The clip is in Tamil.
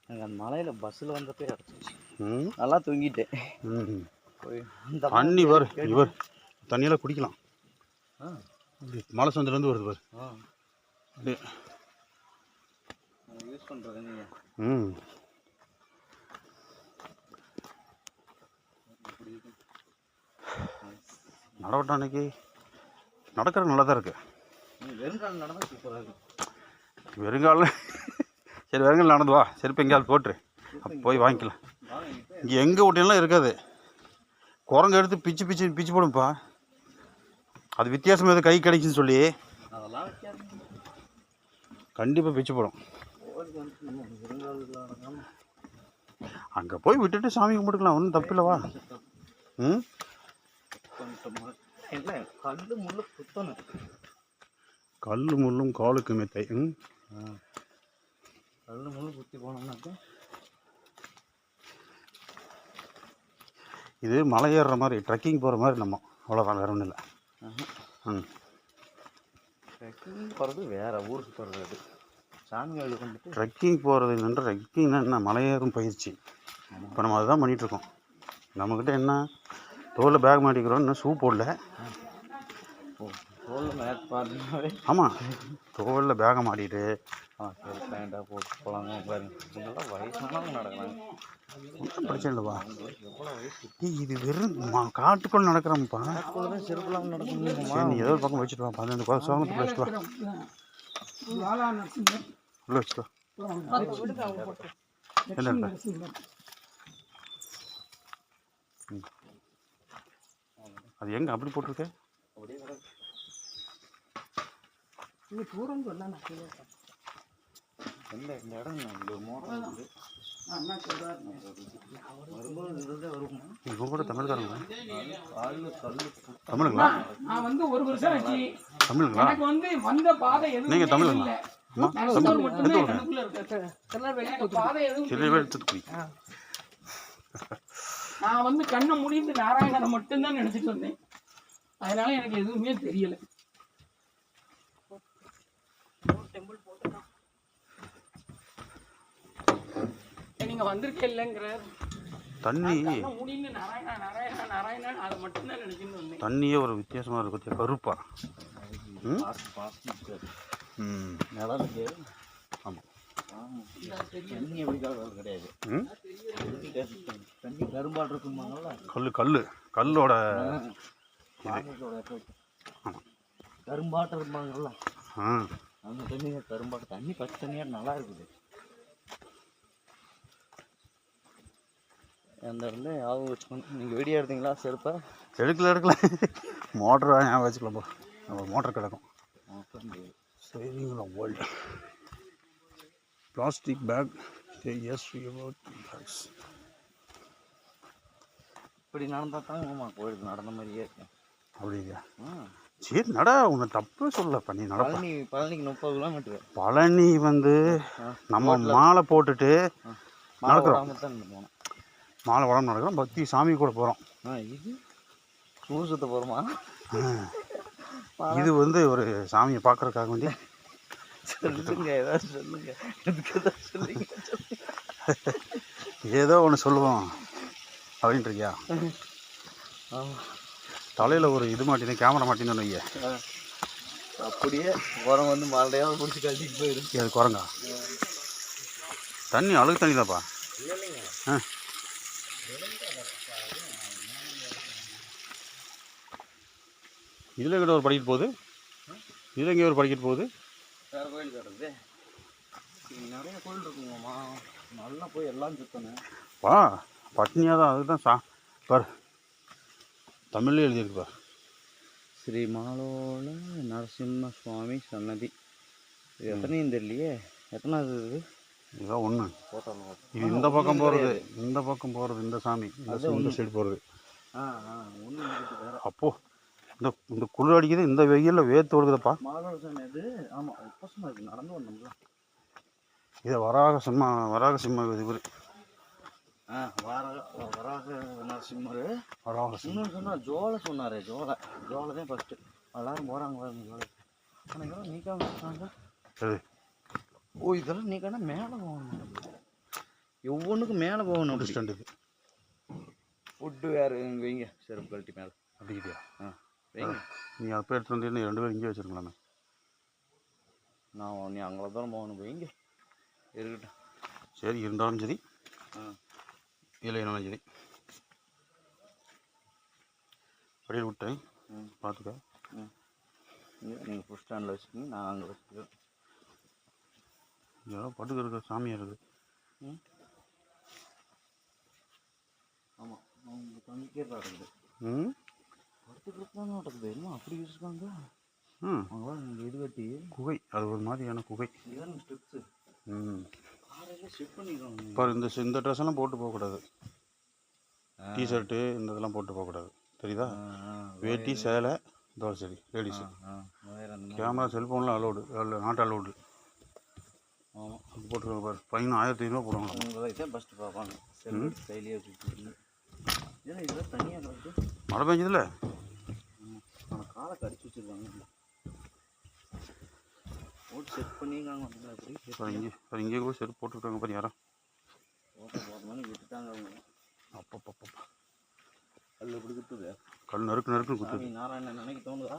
எனக்கு அந்த மலையில் பஸ்ஸில் வந்தப்பே கிடச்சிச்சு. நல்லா தூங்கிட்டேன். தண்ணி வரு இவர் தண்ணியெல்லாம் குடிக்கலாம். மலை சந்திலேருந்து வருது பாரு. யூஸ் பண்ணுறது நீங்கள். நடவட்டம் அன்னைக்கு நடக்கிறது நல்லா தான் இருக்கு. வெறுங்கால் நடந்தால் சூப்பராக இருக்கும். வெறுங்காலில் சரி வெறுங்கால் நடந்து வா. செருப்பு எங்கேயாவது போட்டுரு, அப்போ போய் வாங்கிக்கலாம். இங்கே எங்கே விட்டினாலும் இருக்காது. குரங்கு எடுத்து பிச்சு பிச்சு பிச்சு போடும்ப்பா. அது வித்தியாசமாக எது கை கிடைக்குன்னு சொல்லி கண்டிப்பாக பிச்சு போடும். அங்கே போய் விட்டுட்டு சாமி கும்பிட்டுக்கலாம், ஒன்றும் தப்பு இல்லைவா? கல் முள்ளு குத்தணும். கல் முள்ளும் காலுக்கு மெத்தை. கல் முள்ளு குத்தி போனோம்னாக்க இது மலை ஏறுற மாதிரி ட்ரெக்கிங் போகிற மாதிரி நம்ம அவ்வளோதான், வேற ஒன்றும் இல்லை. ட்ரெக்கிங் போகிறது வேற ஊருக்கு போகிறது. அது சாமி கோயிலுக்கு வந்துட்டு ட்ரெக்கிங் போகிறது என்னென்ற ட்ரெக்கிங்னா என்ன, மலையேறும் பயிற்சி. இப்போ நம்ம அதுதான் பண்ணிகிட்ருக்கோம். நம்மக்கிட்ட என்ன தோலில் பேக் மாட்டிக்கிறோம், இன்னும் ஷூ போடல. ஆமாம், தோலில் பேகை மாட்டிட்டு சரி பேண்டாக போட்டு போகலாங்க. பாருங்க இதெல்லாம் வயசானவங்க நடக்கிறாங்க, ஒன்றும் பிரச்சனை இல்லைப்பா. இது வெறும் காட்டுக்குள்ள நடக்கிறோம்ப்பா. செருப்புலாம் நடக்கணும். நீ ஏதோ ஒரு பக்கம் வச்சுட்டு வா. 12 சோகத்துக்கு வச்சுட்டு வா. உள்ள வச்சுட்டு வா. என்ன அது எங்கே அப்படி போட்டிருக்க? இந்த இடம் இவங்க கூட தமிழ்காரங்க. தமிழுங்களா? தமிழுங்களா? நீங்கள் தமிழுங்களா? தூத்துக்குடி. நான் வந்து கண்ணை முடிந்து நாராயணனை மட்டும்தான் நினைச்சிட்டு வந்தேன். அதனால எனக்கு எதுவுமே தெரியல. நீங்க வந்திருக்க இல்லைங்கிற தண்ணி முடிந்து நாராயணா நாராயணா நாராயணா அதை மட்டும்தான் நினைச்சிட்டு வந்தேன். தண்ணியே ஒரு வித்தியாசமாக இருக்கு, கருப்பா. நிலவுக்கு ஆமாம், தண்ணி எப்படி கிடையாது. தண்ணி கரும்பாடு இருக்குமாங்களா? கல்லோட கரும்பாட்டம் இருப்பாங்கல்ல, அந்த தண்ணி கரும்பாட்டம். தண்ணி பச்சை தண்ணியாக நல்லா இருக்குது. அந்த இடத்துல ஞாபகம் வச்சுக்கணும். நீங்கள் வீடியோ எடுத்தீங்களா? செருப்பை எடுக்கல மோட்டர் ஞாபகம் வச்சுக்கலாம்ப்பா. நம்ம மோட்டர் கிடக்கும். Saving world plastic bag. Yes bags. இப்படி நடந்தால் தான் கோயிலுக்கு நடந்த மாதிரியே இருக்கேன். அப்படியா? சரி நட, உன்னை தப்பு சொல்லப்பா. நீ நட. பழனிக்கு 30 கிலோமீட்டர். பழனி வந்து நம்ம மாலை போட்டுட்டு நடக்கிறோம். மாலை உடம்பு நடக்கிறோம், பக்தி சாமி கூட போகிறோம். இது ஊர் சுத்த போகிறோமா? இது வந்து ஒரு சாமியை பார்க்கறதுக்காக வந்து சொல்லுங்க, ஏதாவது சொல்லுங்க. சொல்லுங்க, ஏதோ ஒன்று சொல்லுவோம் அப்படின்ட்டு இருக்கியா? தலையில் ஒரு இது மாட்டினேன், கேமரா மாட்டினு வைய. அப்படியே குரங்கு வந்து மழையாக பிடிச்சி கழிச்சிட்டு போயிடும். அது குரங்கா? தண்ணி அழுகு தண்ணி தான்ப்பா. இதில் எங்கிட்ட ஒரு படிக்கிட்டு போகுது, இதில் எங்கேயோ ஒரு படிக்கிட்டு போகுது. வேறு கோயில் கட்டுறது நிறைய கோயில் இருக்குங்கம்மா. நல்லா போய் எல்லாம் சுற்றணும். வா, பட்னியாக தான். அதுக்கு தான் பார், தமிழ்லேயே எழுதியிருக்குப்பா. ஸ்ரீ மாலோல நரசிம்ம சுவாமி சன்னதி. இது எத்தனையும் தெரியலையே. எத்தனாவது இது? இதுதான் ஒன்று. இது இந்த பக்கம் போகிறது, இந்த பக்கம் போகிறது இந்த சாமி, இந்த சைடு போகிறது. அப்போது இந்த குளிர் அடிக்குது, இந்த வெயிலில் வேர்த்து ஓடுதுப்பா. இது ஆமாம், உப்பசமாக இருக்குது. நடந்து வந்தோம்ல. இதை வராக சிம்ம இவர். வராக நரசிம்மர். வராக இன்னொன்று சொன்னால் ஜோலை சொன்னார். ஜோலை தான் ஃபஸ்ட்டு. எல்லாரும் போகிறாங்க பாருங்க ஜோலை. ஆனால் இதெல்லாம் நீக்காம வச்சுட்டாங்க. ஓ, இதெல்லாம் நீக்கானா மேலே போகணும். ஒவ்வொன்றுக்கும் மேலே போகணும் அப்படி. ஸ்டாண்டுக்கு ஃபுட்டு வேறு இங்கே வைங்க, செருப்பு கழட்டி மேலே அப்படிக்கிட்டியா? வைங்க. நீ அப்போ எடுத்து வந்து 2 பேரும் இங்கே வச்சுருக்கலாமே. நான் நீ அங்கே தான் போகணும், வைங்க இருக்கட்டும். சரி, இருந்தாலும் சரி இல்லைனாலும் சரி. அப்படியே விட்டேன், பார்த்துக்க. நீங்கள் ஃபுட் ஸ்டாண்டில் வச்சுக்கோங்க, நான் அங்கே வச்சுக்கிறேன். இதெல்லாம் படுக்க இருக்க சாமியாக இருக்குது. ஆமாம், அவங்க தங்கிக்கே நடக்குது. படுத்துக்கிறது தான் நடக்குது, எல்லாம் அப்படி வச்சுருக்காங்க. அவங்களாம் இங்கே இது கட்டி குகை, அது ஒரு மாதிரியான குகை. இதுதான் ஸ்டெப்ஸு. காலையில் ஷிஃப்ட் பண்ணிடுவாங்க. இப்போ இந்த ட்ரெஸ் எல்லாம் போட்டு போகக்கூடாது. டிஷர்ட்டு இந்த இதெல்லாம் போட்டு போகக்கூடாது, தெரியுதா? வேட்டி சேலை இதோட சரி. லேடிஸு கேமரா செல்ஃபோன்லாம் அலோடு, நாட் அலோடு. ஆமாம், அது போட்டுருக்காங்க பாரு. ஃபைன் 1500 போடுவாங்க. உங்களை தான் ஃபஸ்ட்டு பார்ப்பாங்க. செல்ஃபி கையிலேயே வச்சுக்கிட்டு ஏன்னா இதெல்லாம் தனியாக கிடக்கு. மழை பெஞ்சதில்ல, ஆனால் காலை கடிச்சு வச்சுருக்காங்க. போட்டு செட் பண்ணியிருக்காங்க. அப்படி இங்கே கூட செருப்பு போட்டுருக்காங்க பாரு. யாரும் ஓட்ட போடணும்னு விட்டுட்டாங்க அவங்க. அப்பப்பப்பா கல் எப்படி குத்துது? கல் நறுக்கு நறுக்குன்னு குத்துது. நாராயணன் நினைக்க தோணுதா?